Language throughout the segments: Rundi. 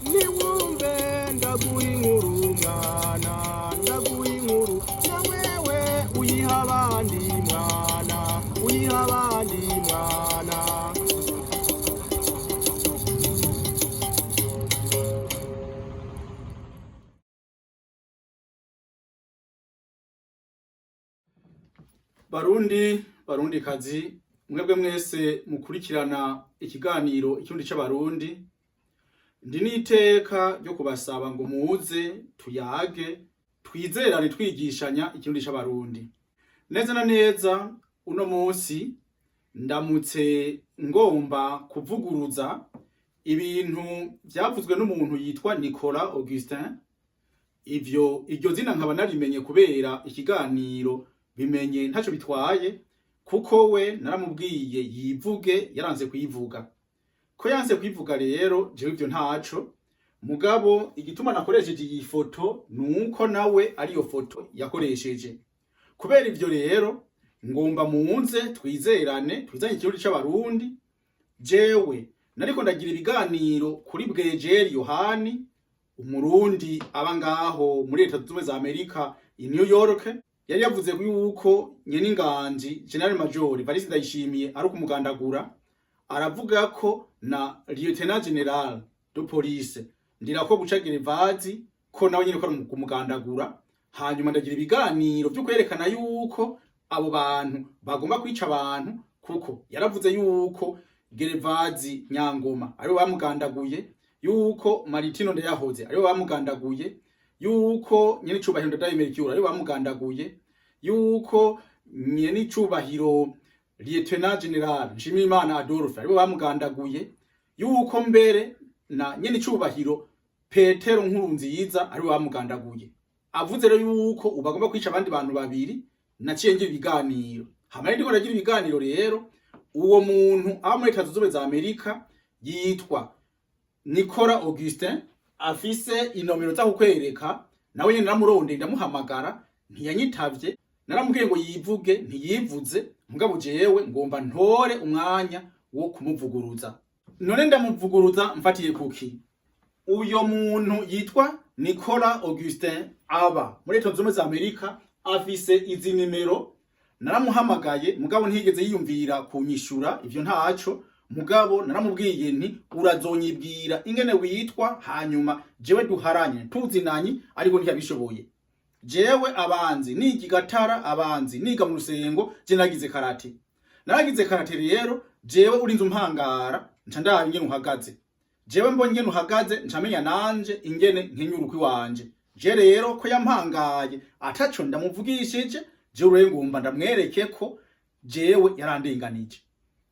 niwumve ndaguha inkuru mwana, ndaguha inkuru na wewe uyiha abandi mwana, uyiha abandi mwana. Barundi, Barundi kazi, mwebwe mwese mukurikirana ikiganiro ikirundi c'abarundi. Ndi n'iteka ryo kubasaba ngo muze tuyage, twizerane twigishanya ikirundi c'abarundi. Neza na neza uno munsi ndamutse ngomba kuvuguruza ibintu vyavuzwe n'umuntu yitwa Nicolas Augustin. Iryo zina nkaba narimenye kubera ikiganiro bimenye ntaco bitwaye, kuko we naramubwiye yivuge yaranze kuyivuga. Ko yanze kuyivuga rero jewe ivyo ntaco, mugabo igituma nakoresheje iyi foto nuko nawe ariyo foto yakoresheje. Kubera ivyo rero ngomba munze twizerane twizanye ikirundi c'abarundi. Jewe nariko ndagira ibiganiro kuri Bg'Ábarǔndi, umurundi aba ngaho muri Leta Zunze Ubumwe za Amerika i New York. Yari yavuze yuko nyen'inganji General Major Evariste Ndayishimiye ari kumugandagura, aravuga ko na Lieutenant General de Police Ndirako Bucagirivazi ko nawe nyine ko ari kumugandagura. Hanyuma ndagira ibiganiro byo kwerekana yuko abo bantu bagomba kwica abantu, kuko yaravuze yuko Gerevazi Nyangoma ariwe bamugandaguye, yuko Maritino Ndeyahoze ariwe bamugandaguye, yuko nyene cubahiro Ndadayimerikura ariwe bamugandaguye, yuko nyene cubahiro Lieutenant General Nshimiyimana Adolphe ariwe bamugandaguye, yuko mbere na nyene cubahiro Petero Nkurunziza ariwe bamugandaguye. Avuze rero yuko ubagomba kwica abandi bantu babiri, naciye ngira ibiganiro. Hamwe ndiko ndagira ibiganiro rero, uwo muntu aba muri Leta Zunze Ubumwe za Amerika yitwa Nicolas Augustin, afise inomero za kukwereka, nawe nyene namuronde ndamuhamagara ntiyanyitavye. Naramubwiye ngo yivuge ntiyivuze, mugabo jewe ngomba ntore umwanya wo kumuvuguruza. None ndamuvuguruza mfatiye kuki? Uyo muntu yitwa Nicolas Augustin aba muri Leta Zunze Ubumwe za Amerika, afise izi nimero. Naramuhamagaye mugabo ntiyigeze yiyumvira kunyishura, ivyo ntaco. Mugabo naramubwiye nti urazonyibwira ingene witwa, hanyuma jewe duharanye tuzinanye, ariko ntiyabishoboye. Jewe abanzi niga Gatara, abanzi niga mu Rusengo, je nagize karate. Naragize karate rero, jewe urinze umpangara nca ndaba ingene uhagaze. Jewe mbonye ingene uhagaze ncamenya nanje ingene nkenyuruka iwanje. Je rero ko yampangaye ataco ndamuvugishije, jewe rero ngomba ndamwereke ko jewe yarandenganije.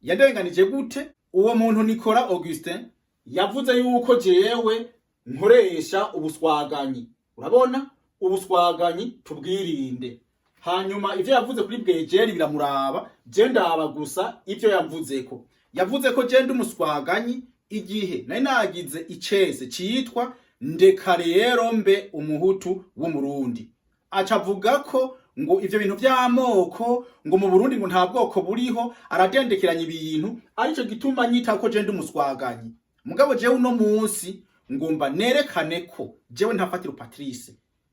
Yandenganije gute? Uwo muntu Nicolas Augustin yavuze yuko jewe nkoresha ubuswaganyi. Urabona? Ubuswaganyi tubwirinde. Hanyuma ivyo yavuze kuri Bg'Ábarǔndi biramuraba, je ndaba gusa ivyo yavuzeko. Yavuze ko je ndi umuswaganyi igihe nari nagize icese citwa ndeka rero mbe umuhutu w'umurundi. Acavuga ko ngo ivyo bintu vy'amoko ngo mu Burundi ngo nta bwoko buriho, aradendekeranya ibintu, arico gituma nyita ko je ndi umuswaganyi. Mugabo jewe uno munsi ngomba nerekane ko jewe ntafatira Patrice.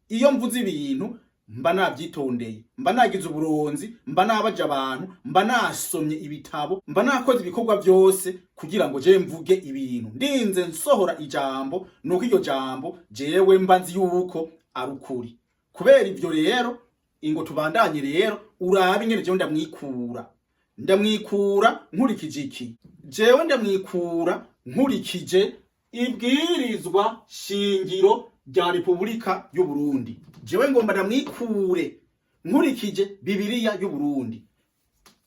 Iyo mvuze ibintu mba navyitondeye, mba nagize uburonzi, mba nabaje abantu, mba nasomye ibitabo, mba nakoze ibikorwa byose kugira ngo jewe mvuge ibintu. Ndinze nsohora ijambo, nuko iryo jambo jewe mba nzi yuko ari ukuri. Kubera ivyo rero ingo tubandanye rero, urabe ingene jewe ndamwikura nkurikije iki? Jewe ndamwikura nkurikije Ibgirizwa shingiro rya Repubulika y'Uburundi. Jewe ngomba ndamwikure nkurikije Bibiliya y'Uburundi.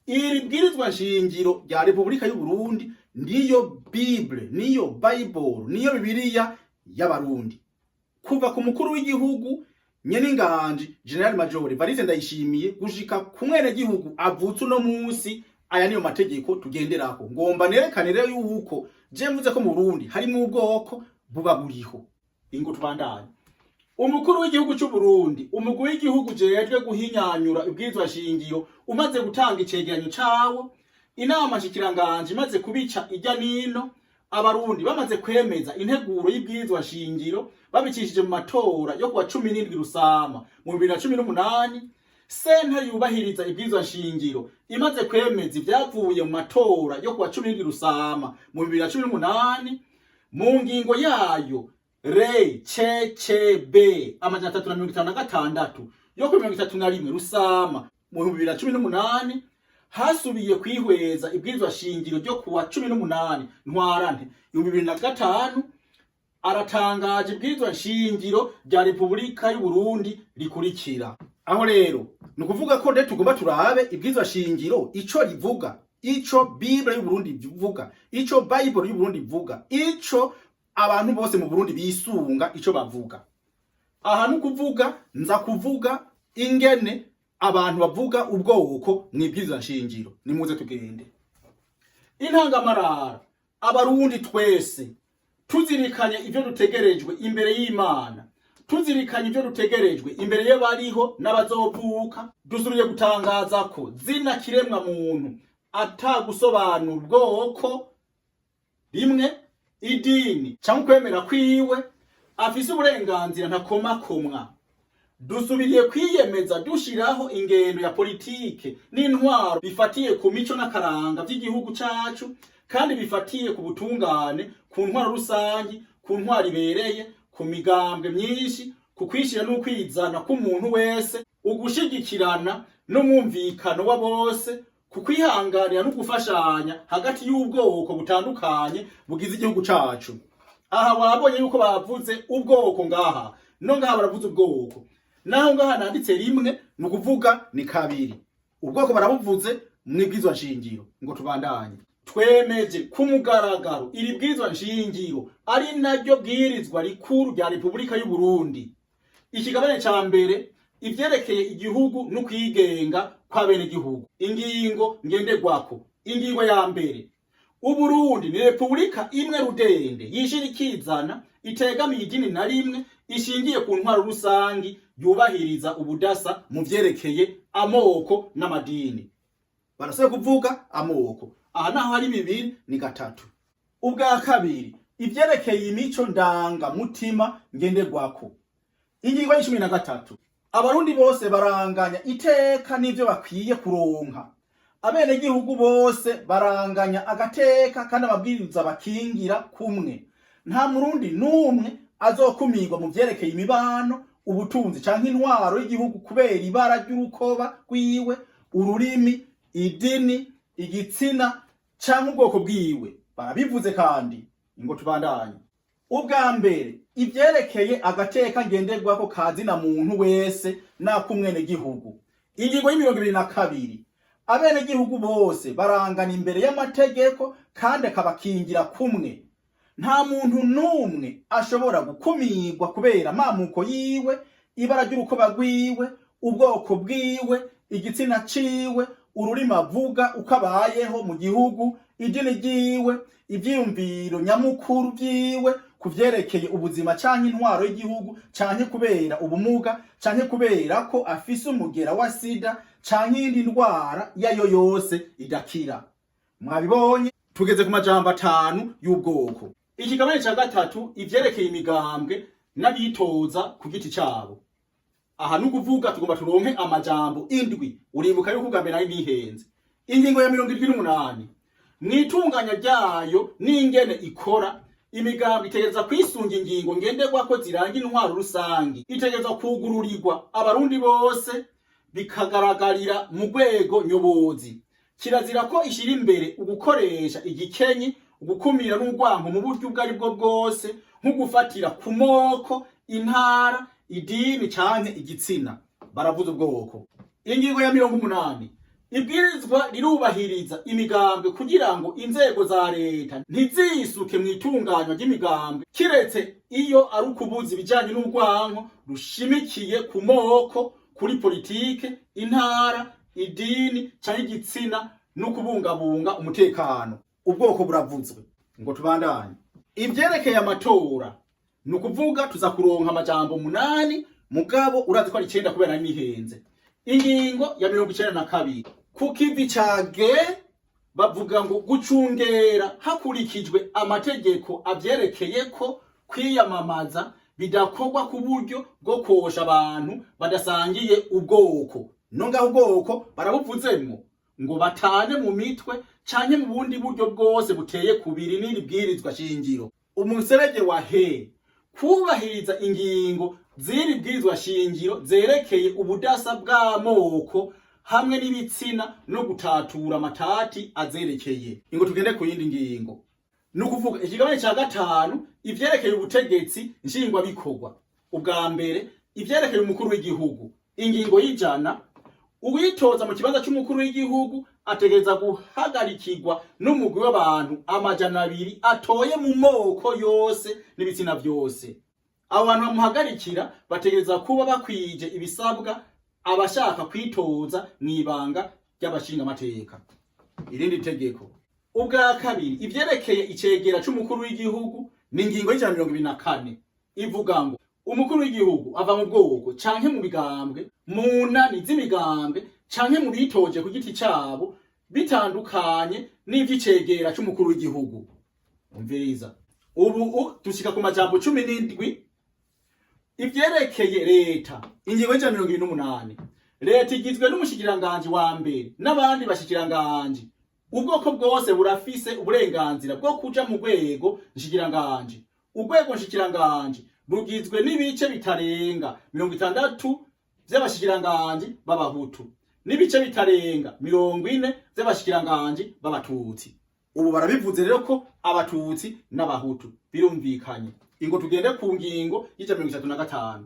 Iri bwirizwa shingiro rya Repubulika y'Uburundi niyo Bible, niyo Bible, niyo Bibiliya y'Abarundi. Kuva ku mukuru w'igihugu nyen'inganji General Major Evariste Ndayishimiye gushika ku mwene gihugu avutse uno munsi, aya niyo mategeko tugenderako. Ngomba nerekane rero yuko je mvuze ko mu Burundi harimo ubwoko buba buriho. Ingo tubandanye. Umukuru w'igihugu cy'u Burundi, umugwi w'igihugu jejwe guhinyanyura ibwirizwa shingiro umaze gutanga icegeranyo cawo, inama nshikiranganje imaze kubica ijya nino, abarundi bamaze kwemeza integuro y'ibwirizwa shingiro babicishije mu matora yo kuwa 17 Rusama mu 2018, sentare yubahiriza ibwirizwa shingiro imaze kwemeza ivyavuye mu matora yo kuwa 17 Rusama mu 2018 mu ngingo yayo B amajana 356 yo ku 31 Rusama mu 2018 hasubiye kwihweza ibwirizwa shingiro ryo kuwa 18 Ntwarante 2005, aratangaje ibwirizwa shingiro rya Repubulika y'Uburundi rikurikira. Aho rero nukuvuga ko rero tugomba turabe ibwirizwa shingiro ico rivuga, ico Bible y'Uburundi bivuga, ico Bible y'Uburundi bivuga, ico abantu bose mu Burundi bisunga ico bavuga. Aha nukuvuga nza kuvuga ingene abantu bavuga ubgoko mw'ibwirizwa shingiro. Nimuze tugende. Intangamarara abarundi twese tuzirikanye ivyo dutegerejwe imbere y'Imana, tuzirikanye ivyo dutegerejwe imbere y'abariho n'abazovuka, dusubiye gutangaza ko zina kiremwa muntu atagusobanura ubgoko rimwe, idini cyangwa kwemera kwiwe afise uburenganzira ntakomakomwa. Dusubiriye kwiyemeza dushiraho ingendo ya politike n'intwaro bifatiye ku mico n'akaranga by'igihugu cacu, kandi bifatiye ku butungane, ku ntwaro rusangi, ku ntwaro ibereye, ku migambwe myinshi, ku kwishira n'ukwizana k'umuntu wese, ugushigikirana n'umwumvikano wa bose, ku kwihanganira no gufashanya hagati y'ubgoko butandukanye bugize igihugu cacu. Aha wabonye yuko bavuze ubgoko ngaha, no ngaha baravuze ubgoko. Naho ngaha nanditse rimwe nukuvuga ni kabiri. Ubgoko barabuvuze mw'ibwirizwa nshingiro. Ngo tubandanye. Twemeje kumugaragaro iri bwirizwa nshingiro ari naryo bwirizwa rikuru rya Repubulika y'Uburundi. Ikigabane ca mbere ivyerekeye igihugu no kwigenga kwa bene gihugu. Ingingo ngenderwako. Ingingo ya mbere. Uburundi ni Repubulika imwe rudende yishirikizana, itegamiye idini na rimwe, ishingiye ku ntwaro rusangi, yubahiriza ubudasa mu vyerekeye amoko n'amadini. Barasaba kuvuga amoko. Aha naho hari bibiri ni gatatu. Ubwa kabiri ivyerekeye imico ndanga mutima ngenderwako. Ingingo ya 13. Abarundi bose baranganya iteka n'ivyo bakwiye kuronka. Abene gihugu bose baranganya agateka kandi amabwiriza bakingira kumwe. Nta murundi numwe azokumirwa mu vyerekeye imibano, ubutunzi canke intwaro y'igihugu kubera ibara ry'urukoba rwiwe, ururimi, idini, igitsina canke ubgoko bwiwe. Barabivuze kandi ngo tubandanye. Ubwa mbere ivyerekeye agateka ngenderwako kazina muntu wese nakumwene gihugu. Ingingo y'22. Abene gihugu bose barangana imbere y'amategeko kandi akabakingira kumwe. Nta muntu numwe ashobora gukumirwa kubera amamoko yiwe, ibara ry'urukoba rwiwe, ubgoko bwiwe, igitsina ciwe, ururimi avuga ukabayeho mu gihugu, idini ryiwe, ivyiyumviro nyamukuru vyiwe kuvyerekeye ubuzima canke intwaro y'igihugu, canke kubera ubumuga, canke kubera ko afise umugera wa sida canke indi ndwara yayo yose idakira. Mwabibonye tugeze ku majambo 5 y'ubgoko. Ikigabane ca gatatu ivyerekeye imigambwe n'abitoza ku giti cabo. Aha nukuvuga tugomba turonke amajambo 7. Uribuka yuko ugambera ibihenze. Ingingo ya 78. Mwitunganya ryayo n'ingene ikora, imigambwe itegereza kwisunga ingingo ngenderwako ziranga intwaro rusangi. Itegereza kugururirwa abarundi bose bikagaragarira mu rwego nyobozi. Kirazira ko ishira imbere ugukoresha igikenyi, ugukumira n'urwango mu buryo ubwo ari bwo bwose, nk'ugufatira ku moko, intara, idini canke igitsina. Baravuze ubgoko. Ingingo ya 80. Ibgirizwa rirubahiriza imigambwe kugira ngo inzego za leta ntizisuke mwitunganywa ry'imigambwe, kiretse iyo ari ukubuza ibijanye n'urwanko rushimikiye ku moko, kuri politike, intara, idini canke igitsina, no kubungabunga umutekano. Ubgoko buravuzwe. Ngo tubandanye. Ivyerekeye amatora nukuvuga tuza kuronka amajambo 8, mugabo urazi ko ari 9 kubera nihenze. Ingingo ya 92. Kukivi cage bavuga ngo gucungera hakurikijwe amategeko avyerekeye ko kwiyamamaza bidakorwa ku buryo bwo kosha abantu badasangiye ubwoko. Nonga ubwoko barabuvuzemwo ngo batane mu mitwe canke mu bundi buryo bwose buteye kubiri n'ibwirizwa shingiro. Umuserege wa he kubahiriza ingingo z'ibwirizwa shingiro zerekeye ubudasa bw'amoko hamwe n'ibitsina no gutatura amatati azerekeye. Ingo tugende ku yindi ngingo. Nukuvuga ikigabane ca gatanu ivyerekeye ubutegetsi nshingwa bikorwa. Ubwa mbere ivyerekeye umukuru w'igihugu. Ingingo y'ijana, uwitoza mu kibanza c'umukuru w'igihugu ategereza guhagarikirwa n'umugwi w'abantu amajana 200 atoye mu moko yose n'ibitsina vyose. Abo bantu bamuhagarikira bategereza kuba bakwije ibisabwa abashaka kwitoza mw'ibanga ry'abashinga amateka. Irindi tegeko. Ubwa kabiri ivyerekeye icegera c'umukuru w'igihugu ni ingingo y'124 ivuga ngo umukuru w'igihugu ava mu bwoko canke mu bigambwe mu nani z'imigambwe canke mu bitoje ku giti cabo bitandukanye n'ivy'icegera c'umukuru w'igihugu. Umviriza. Ubu dushika ku majambo 17 ivyerekeye leta. Ingingo y'128 leta igizwe n'umushikiranganje wa mbere n'abandi bashikiranganje. Ubgoko bwose burafise uburenganzira bwo kuja mu rwego nshikiranganje. Urwego nshikiranganje bugizwe n'ibice bitarenga 60 vy'abashikiranganje b'abahutu n'ibice bitarenga 40 vy'abashikiranganje b'abatutsi. Ubu barabivuze rero ko abatutsi n'abahutu birumvikanye. Ingo tugende ku ngingo y'35.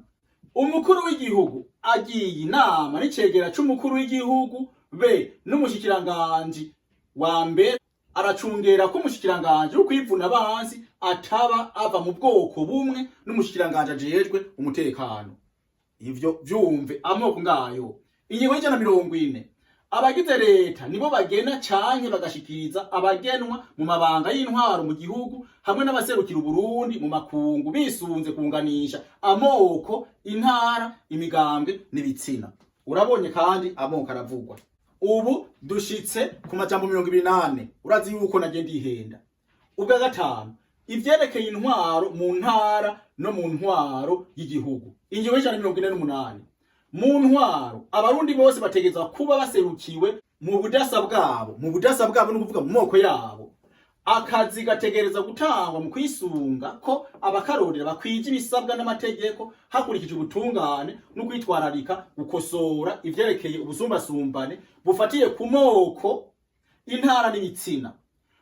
Umukuru w'igihugu agiye inama n'icegera c'umukuru w'igihugu be n'umushikiranganje wa mbere aracungera ko umushikiranganje wo kwivuna abansi ataba ava mu bwoko bumwe n'umushikiranganje ajejwe umutekano. Ivyo vyumve amoko ngayo. Ingingo y'140 abagize leta nibo bagena canke bagashikiriza abagenwa mu mabanga y'intwaro mu gihugu hamwe n'abaserukira Uburundi mu makungu bisunze kunganisha amoko, intara, imigambwe n'ibitsina. Urabonye kandi amoko aravugwa. Ubu dushitse ku majambo 28 urazi yuko nagenda ihenda. Ubwa gatanu ivyerekeye intwaro mu ntara no mu ntwaro y'igihugu. Ingingo y'148 mu ntwaro abarundi bose bategeza kuba baserukiwe mu budasa bwabo. Mu budasa bwabo no kuvuga mu moko yabo. Akazi gategereza gutangwa mu kwisunga ko abakarorera bakwije ibisabwa n'amategeko hakurikije ubutungane no kwitwararika gukosora ivyerekeye ubusumbasumbane bufatiye ku moko, intara n'ibitsina.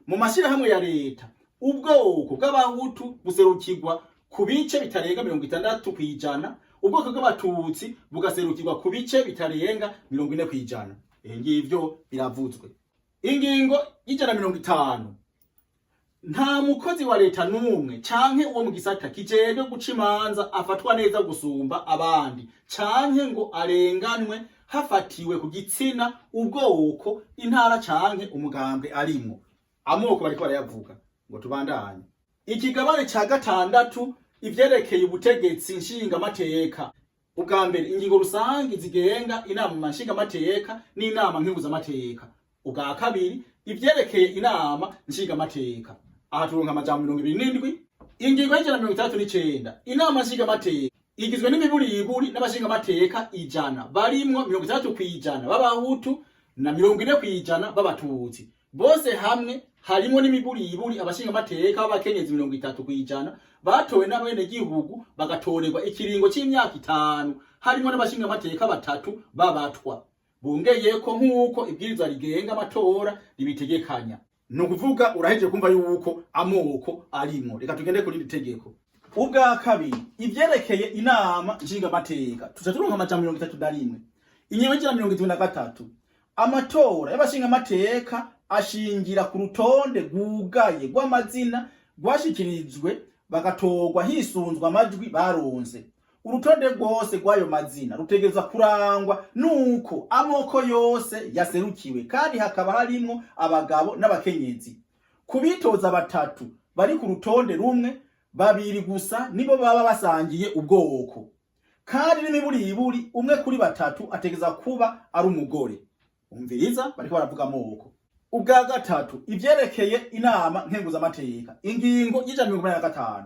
Mu mashirahamwe ya leta ubwoko bw'abahutu buserukirwa ku bice bitarenga 60%, ubwoko bw'abatutsi bugaserukirwa ku bice bitarenga 40%. Ngivyo biravuzwe. Ingingo y'150 nta mukozi wa leta n'umwe canke uwo mu gisata kijejwe guca imanza afatwa neza gusumba abandi canke ngo arenganwe hafatiwe ku gitsina, ubwoko, intara canke umugambwe arimwo. Amoko bariko barayavuga ngo tubandanye. Ikigabane ca gatandatu ivyerekeye ubutegetsi nshinga amateka. Ubwa mbere ingingo rusangi zigenga inama nshinga amateka n'inama nkenguza amateka. Ubwa kabiri ivyerekeye inama nshinga amateka. Aha turonka amajambo 27. Ingingo y'139 inama nshinga amateka igizwe n'imiburiburi n'abashinga amateka 100 barimwo 30% b'abahutu na 40% b'abatutsi. Bose hamwe harimo n'imiburiburi abashinga amateka b'abakenyezi 30% batowe n'abene gihugu bagatorerwa ikiringo c'imyaka 5 harimo n'abashinga amateka 3 babatwa. Bongeye ko nkuko ibwirizwa rigenga amatora ribitegekanya. Nukuvuga uraheje kumva yuko amoko arimo. Reka tugende kuri tegeko. Ubwa kabiri ivyerekeye inama nshinga amateka tuturonka amajambo 31. Ingingo y'123 amatora y'abashinga amateka ashingira ku rutonde rwugaye rw'amazina rwashikirijwe bagatorwa hisunzwe amajwi baronse. Urutonde rwose rw'ayo mazina rutegeza kurangwa nuko amoko yose yaserukiwe kandi hakaba harimo abagabo n'abakenyezi. Kubitoza 3 bari ku rutonde rumwe, 2 gusa nibo baba basangiye ubgoko. Kandi n'imiburiburi umwe kuri 3 ategeza kuba ari umugore. Umviriza bariko baravuga amoko. Ubwa gatatu, ivyerekeye inama nkenguzamateka. Ingingo y'185.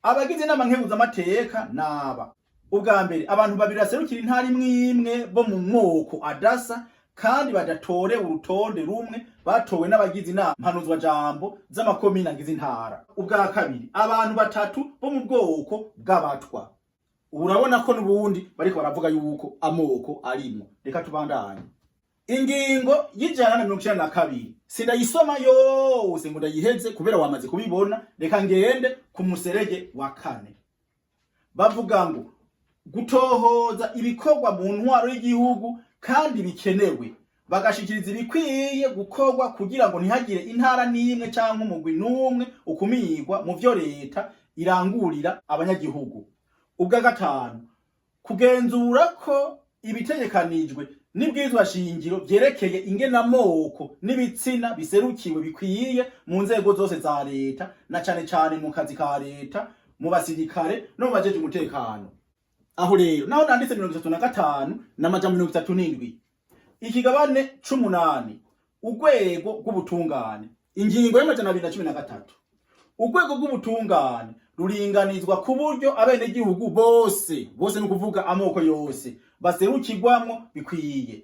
Abagize inama nkenguzamateka naba: ubwa mbere, abantu babiri baserukira intara imwe bo mu moko adasa kandi badatore urutonde rumwe batowe n'abagize inama mpanuzwa jambo z'amakomine agize intara. Ubwa kabiri, abantu batatu bo mu bwoko bw'abatwa. Urabona ko n'ubundi bariko baravuga yuko amoko arimwo. Reka tubandanye. Ingingo y'192. Sindayisoma yose ngo ndayiheze kubera wamaze kubibona. Reka ngende ku muserege wa 4. Bavuga ngo gutohoza ibikorwa mu ntwaro y'igihugu kandi bikenewe, bagashikiriza ibikwiye gukorwa kugira ngo ntihagire intara n'imwe canke umugwi n'umwe ukumirwa mu vyo leta irangurira abanyagihugu. Ubwa gatanu, kugenzura ko ibitegekanijwe n'ibwirizwa shingiro vyerekeye ingene amoko n'ibitsina biserukiwe bikwiye mu nzego zose za leta, na cane cane mu kazi ka leta, mu basirikare no mu bajeje umutekano. Aho rero naho nanditse 35 n'amajambo 37. Ikigabane 18, urwego rw'ubutungane. Ingingo y'113. Urwego rw'ubutungane ruringanizwa ku buryo abene gihugu bose nukuvuga amoko yose baserukirwamwo bikwiye.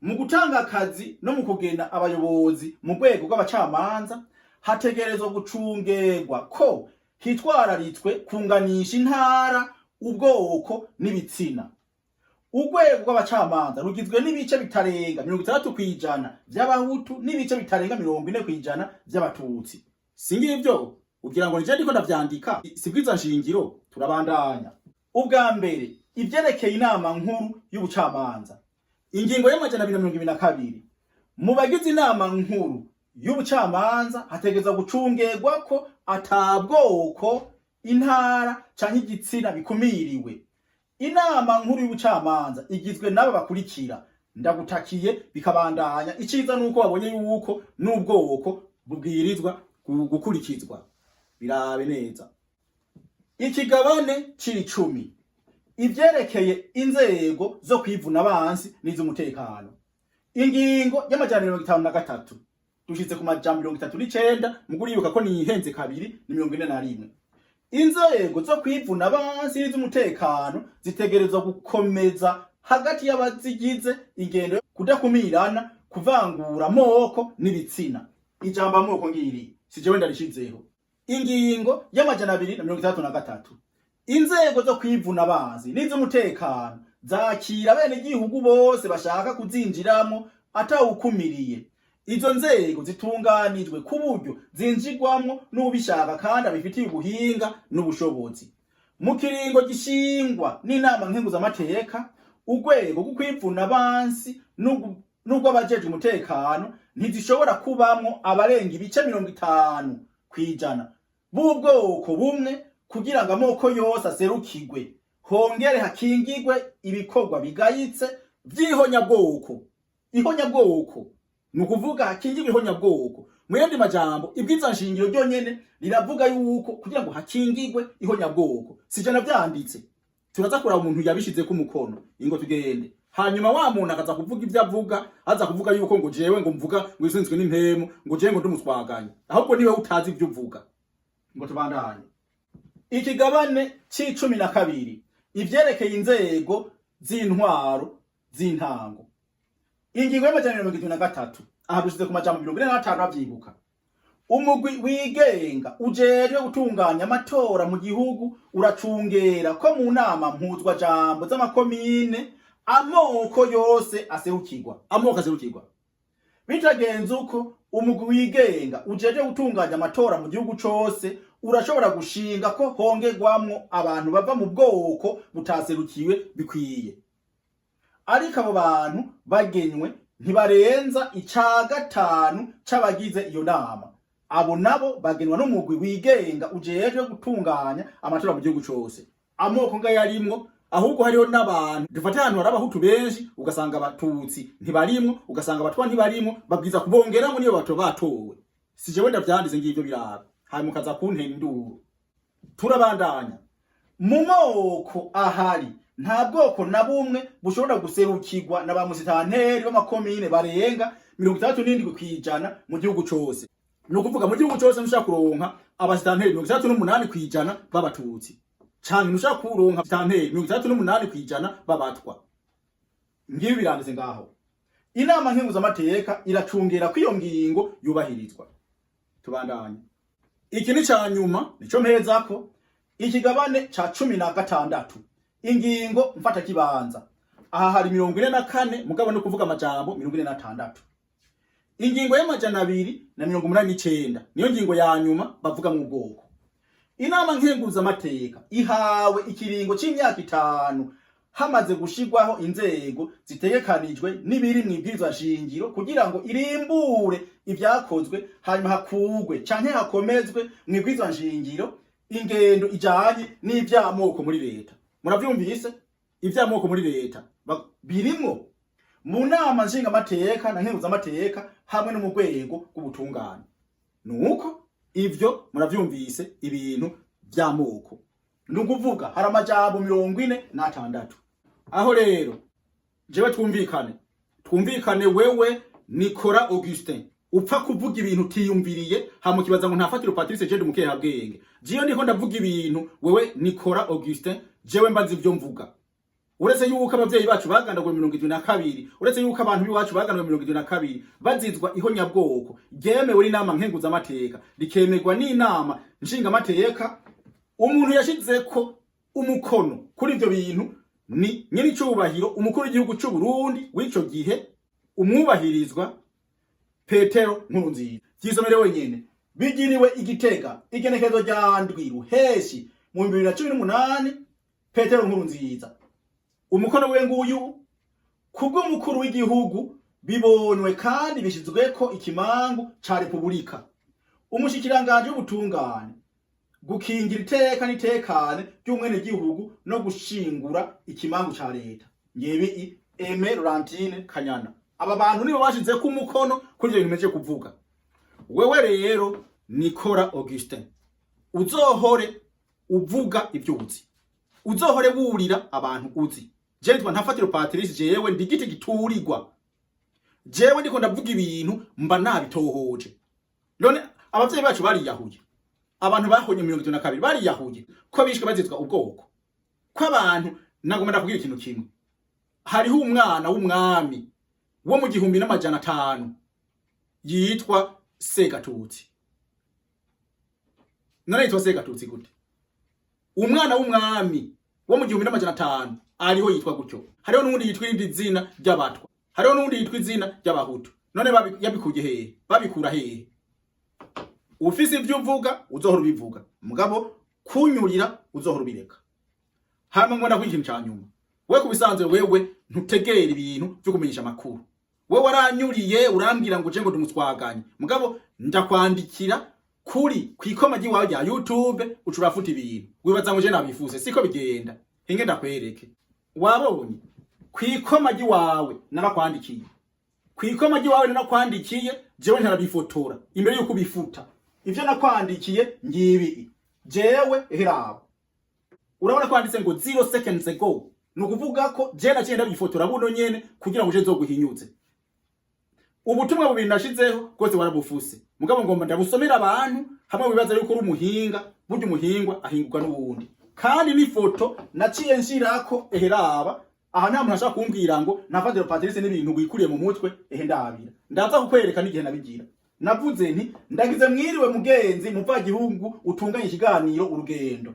Mu gutanga akazi no mu kugena abayobozi mu rwego rw'abacamanza hategerezwa gucungerwa ko hitwararitswe kunganisha intara, ubgoko n'ibitsina. Urwego rw'abacamanza rugizwe n'ibice bitarenga 60% by'abahutu n'ibice bitarenga 40% by'abatutsi. Singivyo ugira ngo nije ndiko ndavyandika, sibwiza nshingiro. Turabandanya. Ubwa mbere, ivyerekeye inama nkuru y'ubucamanza. Ingingo y'122. Mu bagize inama nkuru y'ubucamanza hategezwa gucungerwa ko atabwoko, intara canke igitsina bikumiriwe. Inama nkuru y'ubucamanza igizwe n'aba bakurikira, ndagutakiye bikabandanya. Iciza nuko babonye yuko n'ubgoko bubwirizwa gukurikizwa. Birabe neza. Ikigabane c'10. Ivyerekeye inzego zo kwivuna abansi n'iz'umutekano. Ingingo y'153. Dushitse ku majambo 39, muguribuka ko nihenze kabiri ni 41. Inzego zo kwivuna abansi n'iz'umutekano zitegerezwa gukomeza hagati y'abazigize ingendo kudakumirana, kuvangura amoko n'ibitsina. Ijambo amoko ngiri sijewe ndarishizeho. Ingingo y'263. Inzego zo kwivuna abansi n'iz'umutekano zakira bene gihugu bose bashaka kuzinjiramo atawukumiriye. Izo nzego zitunganijwe ku buryo zinjirwamwo n'ubishaka kandi abifitiye ubuhinga n'ubushobozi. Mu kiringo gishingwa n'inama nkenguzamateka, urwego rwo kwivuna abansi n'urw'abajeje umutekano ntizishobora kubamwo abarenga ibice 50% b'ubwoko bumwe, kugira ngo amoko yose aserukirwe, hongere hakingirwe ibikorwa bigayitse vy'ihonyabwoko. Ihonyabwoko nukuvuga hakingirwe ihonyabwoko. Mu yandi majambo, ibwirizwa nshingiro ryonyene riravuga yuko kugira ngo hakingirwe ihonyabwoko. Sije navyanditse, turaza kuraba umuntu yabishize ku mukono. Ingo tugende. Hanyuma wa muntu akaza kuvuga ivyo avuga, aza kuvuga yuko ngo jewe ngo mvuga ngo isinzwe n'impemu, ngo jewe ngo ndumuswaganye. Ahubwo niwe utazi ivyo uvuga. Ngo tubandanye. Ikigabane c'12. Ivyerekeye inzego z'intwaro z'intango. Ingingo y'123. Aha dushize ku majambo 45 avyibuka. Umugwi wigenga ujejwe gutunganya amatora mu gihugu uracungera ko mu nama mpuzwa jambo z'amakomine amoko yose aserukirwa. Amoko aserukirwa. Bitagenze uko, umugwi wigenga ujejwe gutunganya amatora mu gihugu cose urashobora gushinga ko hongerwamwo abantu bava mu bwoko butaserukiwe bikwiye. Ariko abo bantu bagenywe ntibarenza 1/5 c'abagize iyo nama. Abo nabo bagenwa n'umugwi wigenga ujejwe gutunganya amatora mu gihugu cose. Amoko nga yarimwo, ahubwo hariho n'abantu dufata ahantu hari abahutu benshi ugasanga abatutsi ntibarimwo, ugasanga abatwa ntibarimwo, babwiza kubongeramo niyo bato batowe. Sijewe ndavyanditse ngivyo biraba. Hanyuma kaza kuntera induru. Turabandanya. Mu moko ahari nta bwoko na bumwe bushobora guserukirwa na ba musitanteri b'amakomine barenga 67 kwijana mu gihugu cose. No kuvuga mu gihugu cose nushaka kuronka abasitanteri 68 kwijana b'abatutsi. Canke nushaka kuronka abasitanteri 68 kwijana b'abatwa. Ngibi biranditse ngaho. Inama nkenguzamateka iracungera kwiyo ngingo yubahirizwa. Tubandanye. Iki ni ca nyuma nico mpezako ikigabane ca 16 ingingo mfata kibanza. Aha hari 44 mugabo no kuvuga amajambo 46. Ingingo y'amajana 289 niyo ngingo ya nyuma bavuga mu bwoko. Inama nkenguzamateka ihawe ikiringo c'imyaka 5 hamaze gushigwaho inzego zitegekanijwe n'ibiri mw'Ibgirizwa shingiro kugira ngo irimbure ivyakozwe hanyuma hakugwe canke hakomezwe mw'Ibgirizwa shingiro ingendo ijanye n'ivy'amoko muri leta. Muravyumvise ivy'amoko muri leta birimwo mu nama nshingamateka na nkenguzamateka hamwe no mu rwego rw'ubutungane. Nuko ivyo muravyumvise ibintu vy'amoko. Nukuvuga hari amajambo 46. Aho rero jewe twumvikane wewe Nikora Augustin upfa kuvuga ibintu utiyumviriye hama kibaza ngo ntafatira Patrice Jede mukeha bwenge. Jiyo ndiko ndavuga ibintu wewe Nikora Augustin jewe mbazi ivyo mvuga. Uretse yuko abavyeyi bacu bagandagwe 72, uretse yuko abantu biwacu bagandagwe 72 bazizwa ihonyabwoko ryemewe n'inama nkenguzamateka rikemerwa n'inama nshingamateka. Umuntu yashizeko umukono kuri ivyo bintu ni nyiri cyubahiro umukuru w'igihugu cy'u Burundi w'ico gihe Umw'Ībgīrizwa Petero Nkurunziza. Vyisomere wenyene bigiriwe Igitega igenekezo rya ndwi Ruheshi mu 2018. Petero Nkurunziza umukono we nguyu kubwo umukuru w'igihugu bibonwe kandi bishizweko ikimangu ca Repubulika. Umushikiranganje w'ubutungane gukingira iteka n'itekane ry'umwene gihugu no gushingura ikimangu ca leta. Ngebi Aime Laurentine Kanyana. Aba bantu nibo bashize ku mukono kuri ivyo bimeje kuvuga. Wewe rero Nikora Augustin uzohore uvuga ivyo uzi. Uzohore wurira abantu uzi. Jewe ntafatira Patrice jewe ndigiti giturirwa. Jewe ndiko ndavuga ibintu mba nabitohoje. None abavyeyi bacu bari yahuye. Abantu bahonye 72 bari yahuye ko bishwe bazitwa ubgoko. Ko abantu nagomba kugira ikintu kimwe. Hariho umwana w'umwami wo mu 1500 yitwa Segatutsi. None yitwa Segatutsi gute? Umwana w'umwami wo mu 1500 ariho yitwa gutyo. Hariho n'undi yitwa Izina ry'abatwa. Hariho n'undi yitwa Izina ry'abahutu. None yabikuje hehe? Babikura hehe? Ufise ivyo uvuga uzohora ubivuga. Mugabo kunyurira uzohora ubireka. Hama ngona kw'ikintu ca nyuma. We kubisanzwe wewe ntutegera ibintu byo kumenyesha makuru. We waranyuriye urambwira ngo je ngo dumuswaganye. Mugabo ndakwandikira kuri kwikoma giwawe rya YouTube ucurafuta ibintu. Wibaza ngo je nabifuse siko bigenda. Hinge ndakwereke. Wabonye kwikoma giwawe narakwandikiye. Kwikoma giwawe narakwandikiye jewe ntarabifotora imbere yuko bifuta. Ivyo nakwandikiye ngibi jewe herabo. Urabona kwanditse ngo 0 seconds ago. Nukuvuga ko je naciye ndabifotora buno nyene kugira ngo je nzoguhinyuze. Ubutumwa bubiri nashizeho kose warabufuse. Mugabo ngomba ndabusomera abantu hamwe bibaza yuko uri umuhinga, burya umuhingwa ahingurwa n'uwundi. Kandi ni foto naciye nshirako eheraba. Aha nta muntu ashaka kumbwira ngo nafatira Patrice n'ibintu wikuriye mu mutwe ndabira. Ndaza kukwereka n'igihe nabigira. Navuze nti ndagize mwiriwe mugenzi muva gihugu utunganye ikiganiro urugendo.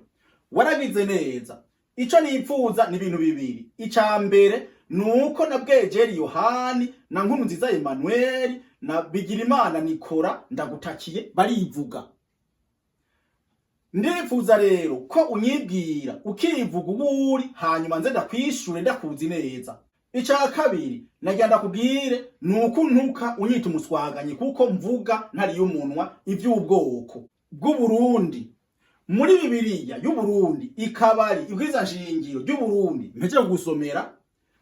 Waragize neza. Ico nipfuza ni ibintu bibiri. Ica mbere nuko nabwejeri Yohani na Nkurunziza Emmanuel na Bigirimana Nikora ndagutakiye barivuga. Ndifuza rero ko unyibwira ukivuga uburi hanyuma nze ndakwishure ndakuzi neza. Ica kabiri nagenda kubwire nuko ntuka unyita umuswaganye kuko mvuga ntari y'umunwa ivy'ubgoko bw'Uburundi. Muri Bibiliya y'Uburundi ikabari Ibgirizwa Nshīngiro y'Uburundi mpeje kugusomera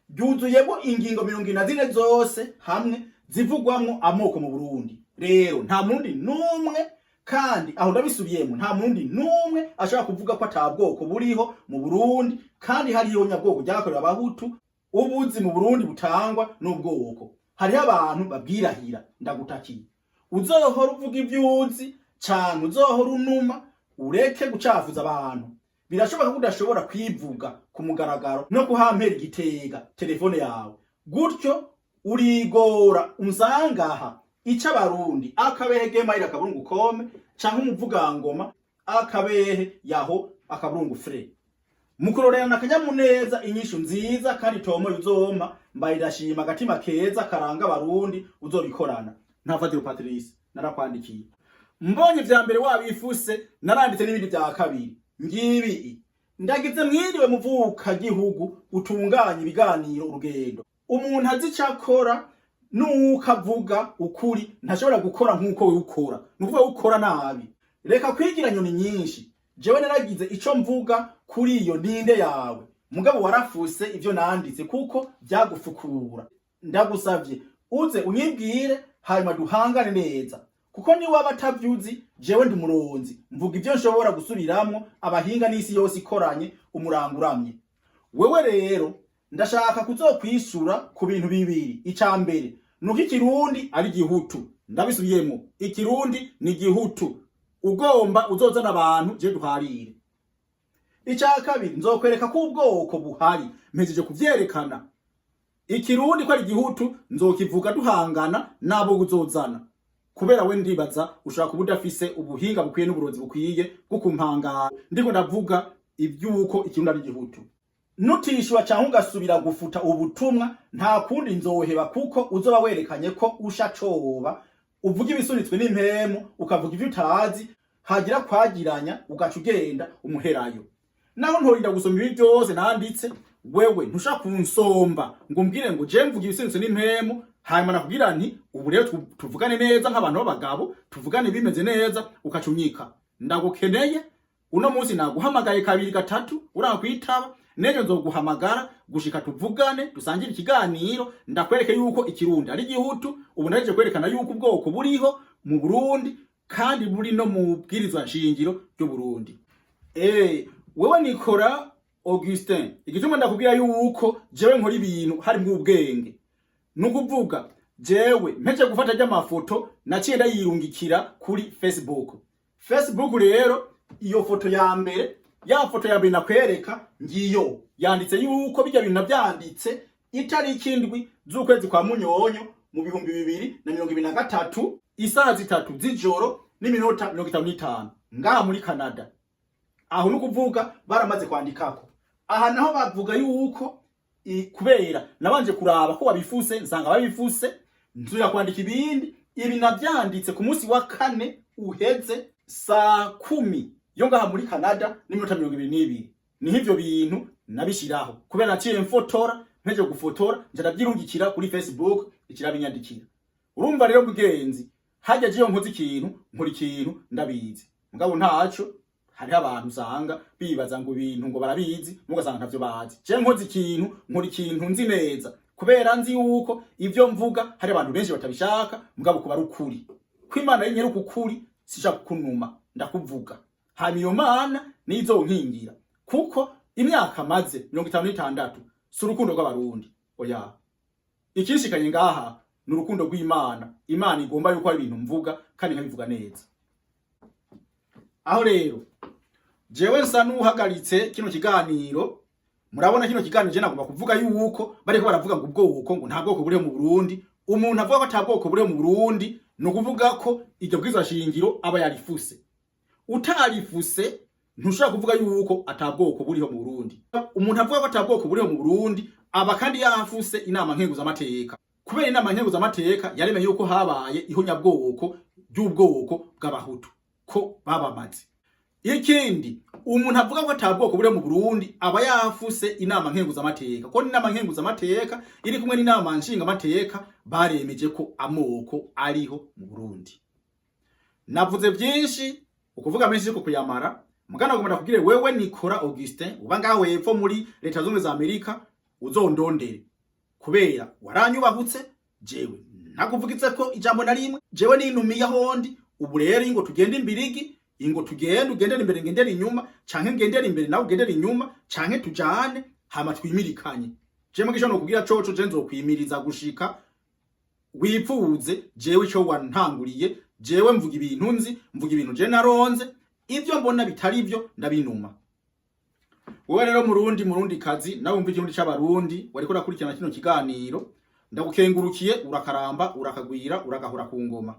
byuzuyemo ingingo 44 zose hamwe zivugwamwo amoko mu Burundi. Rero nta mundi numwe kandi aho ndabisubiyemo nta mundi numwe ashaka kuvuga ko atabwoko buriho mu Burundi kandi hariho nyabwoko ryakorewe abahutu. Ubuzi mu Burundi butangwa n'ubgoko. hariho abantu babwirahira ndagutakiye uzohora uvuga ivyuzi canke uzohora unuma ureke gucafuza abantu. Birashoboka ko udashobora kwivuga ku mugaragaro no kuhampera igitega telefone yawe, gutyo urigora unsangaha Icabarundi akabehe gemaira akaburungu kome canke umuvugangoma akabehe yaho akaburungu fre. Mukurorerana akanyamuneza inyishu nziza kandi tomo uzoma mbaye ndashima agatima keza karanga Abarundi uzobikorana. Ntafatira Patrice narakwandikiye. Mbonye vya mbere wabifuse naranditse n'ibindi vya kabiri. Ngibi ndagize mwiriwe muvuka gihugu utunganya ibiganiro urugendo. Umuntu azi cakora nuko avuga ukuri ntashobora gukora nkuko we ukora. Nukuvuga ukora nabi. Reka kwigira nyoni nyinshi. Jewe naragize ico mvuga kuri iyo ndinde yawe. Mugabo warafuse ivyo nanditse kuko byagufukura. Ndagusavye uze unyibwire hanyuma duhangane neza. Kuko ni waba atavyuzi jewe ndi muronzi mvuga ivyo nshobora gusubiramwo abahinga n'isi yose ikoranye umuranguramye. Wewe rero ndashaka kuzokwishura ku bintu bibiri. Icambere nuko ikirundi ari gihutu. Ndabisubiyemo ikirundi ni gihutu. Ugomba uzozana abantu je duharire. Ica kabiri nzokwereka ko ubgoko buhari mpejeje kuvyerekana. Ikirundi ko ari gihutu nzokivuga duhangana nabo uzozana. Kubera we ndibaza ushaka kuba udafise ubuhinga bukwiye n'uburozi bukwiye bwo kumpangara. Ndiko ndavuga ivyuko ikirundi ari gihutu. Nutishwa canke ugasubira gufuta ubutumwa nta kundi nzoheba kuko uzoba werekanye ko ushacoba uvuga ibisunitswe n'impemu ukavuga ivyo utazi hagira kwagiranya ugaca ugenda umuherayo. Naho ntorinda gusoma ibi byose nanditse wewe ntushaka kunsomba ngo mbwire ngo je mvuga ibisunitswe n'impemu hanyuma nakubwira nti ubu rero tuvugane neza nk'abantu b'abagabo tuvugane bimeze neza ukacunyika. Ndagukeneye uno munsi naguhamagaye kabiri gatatu urakwitaba nejo nzoguhamagara gushika tuvugane dusangire ikiganiro ndakwereke yuko ikirundi ari gihutu. Ubu naje kwerekana yuko ubgoko buriho mu Burundi kandi buri no mu bwirizwa nshingiro ry'Uburundi. Wewe nikora Augustin igituma ndakubwira yuko jewe nkora ibintu hari mu ubwenge nukuvuga jewe mpeje gufata ry'amafoto naciye ndayirungikira kuri Facebook rero iyo foto ya mbere nakwereka ngiyo yanditse yuko bijya bintu navyanditse itariki 7 z'ukwezi kwa Munyonyo mu 2023 isaha 3 z'ijoro n'iminota 55 ngaha muri Canada. Aho nukuvuga baramaze kwandikako. Aha naho bavuga yuko kubera nabanje kuraba ko babifuse nsanga babifuse nzuya kwandika ibindi ibi navyanditse ku munsi wa 4 uheze saa 10 yo ngaha muri Canada n'iminota 22. Ni hivyo bintu nabishiraho kubera naciye mfotora mpeje gufotora nje ndavyirungikira kuri Facebook ikirabinyandikira. Urumva rero mugenzi hajya jiyo nkoze ikintu ndabizi mugabo ntaco. Hariho abantu usanga bibaza ngo ibintu ngo barabizi mugasanga ntavyo bazi. Je nkoze ikintu nzi neza kubera nzi yuko ivyo mvuga hari abantu benshi batabishaka mugabo kuba ari ukuri. Kwimana y'inyere ukuri sishaka kunuma ndakuvuga. Hanyuma Mana nizo nkingira kuko imyaka maze 56 si urukundo rw'Abarundi. Oya. Ikishikanye ngaha ni urukundo rw'Imana. Imana igomba yuko ari ibintu mvuga kandi nkabivuga neza. Aho rero jewe nsa nuhagaritse kino kiganiro. Murabona kino kiganiro je nagomba kuvuga yuko bariko baravuga ngo ubgoko ngo nta bwoko buriho mu Burundi. Umuntu avuga ko ata bwoko buriho mu Burundi no kuvuga ko iryo bwirizwa shingiro aba yarifuse. Utarifuse ntushaka kuvuga yuko ata bwoko buriho mu Burundi. Umuntu avuga ko ata bwoko buriho mu Burundi aba kandi yafuse inama nkenguza amateka. Kubera inama nkenguza amateka yaremeye yuko habaye ihonyabwoko ry'ubgoko bw'abahutu ko babamaze. Ikindi umuntu avuga ko ata bwoko buriho mu Burundi aba yafuse inama nkenguza amateka. Ko inama nkenguza amateka iri kumwe n'inama nshinga amateka baremeje ko amoko ariho mu Burundi. Navuze byinshi ukuvuga menshi ko kuyamara mugana ngomba kubwire wewe nikora Augustin uba ngaho hepfo muri leta zunze za Amerika uzondondere kubera waranyubahutse jewe nakuvugitse ko ijambo na rimwe jewe ninumiye hondi. Ubu rero ingo tugende imbirigi ingo ugendera imbere ngendera inyuma canke ngendera imbere nawe ugendera inyuma canke tujane hama twimirikanye. Je mugisho no kugira coco je nzokwimiriza gushika wipfuze jewe ico wantanguriye, jewe mvuga ibintu nzi, mvuga ibintu je naronze, ivyo mbona bitari byo ndabinuma. Wowe rero Murundi kazi nawe umva igihugu c'Abarundi wariko urakurikirana kino kiganiro, ndagukengurukiye, urakaramba, urakagwira, uragahora ku ngoma,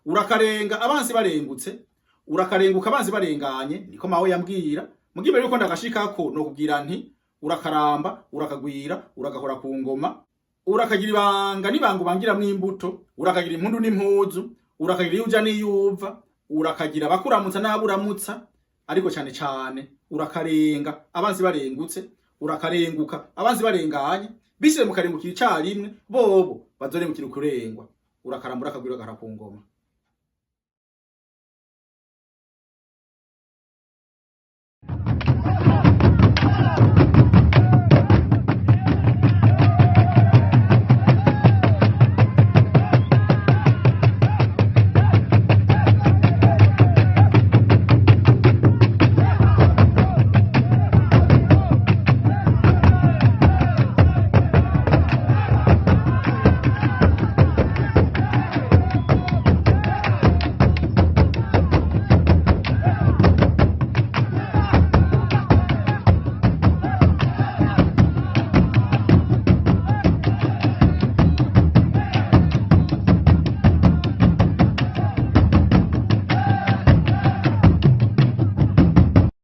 urakarenga abansi barengutse, urakarenguka abansi barenganye, niko mawe yambwira. Mugibe yuko ndagashikako no kubwira nti urakaramba, urakagwira, uragahora ku ngoma, urakagira ibanga n'ibango bangiramwo imbuto, urakagira impundu n'impuzu, urakagira yuja n'iyuva, urakagira abakuramutsa n'aburamutsa, ariko cyane cyane urakarenga abansi barengutse, urakarenguka abansi barenganye, bishire mu karengukira icarimwe, bobo bazorengukira kurengwa, urakaramba, urakagwira, ugahora ku ngoma.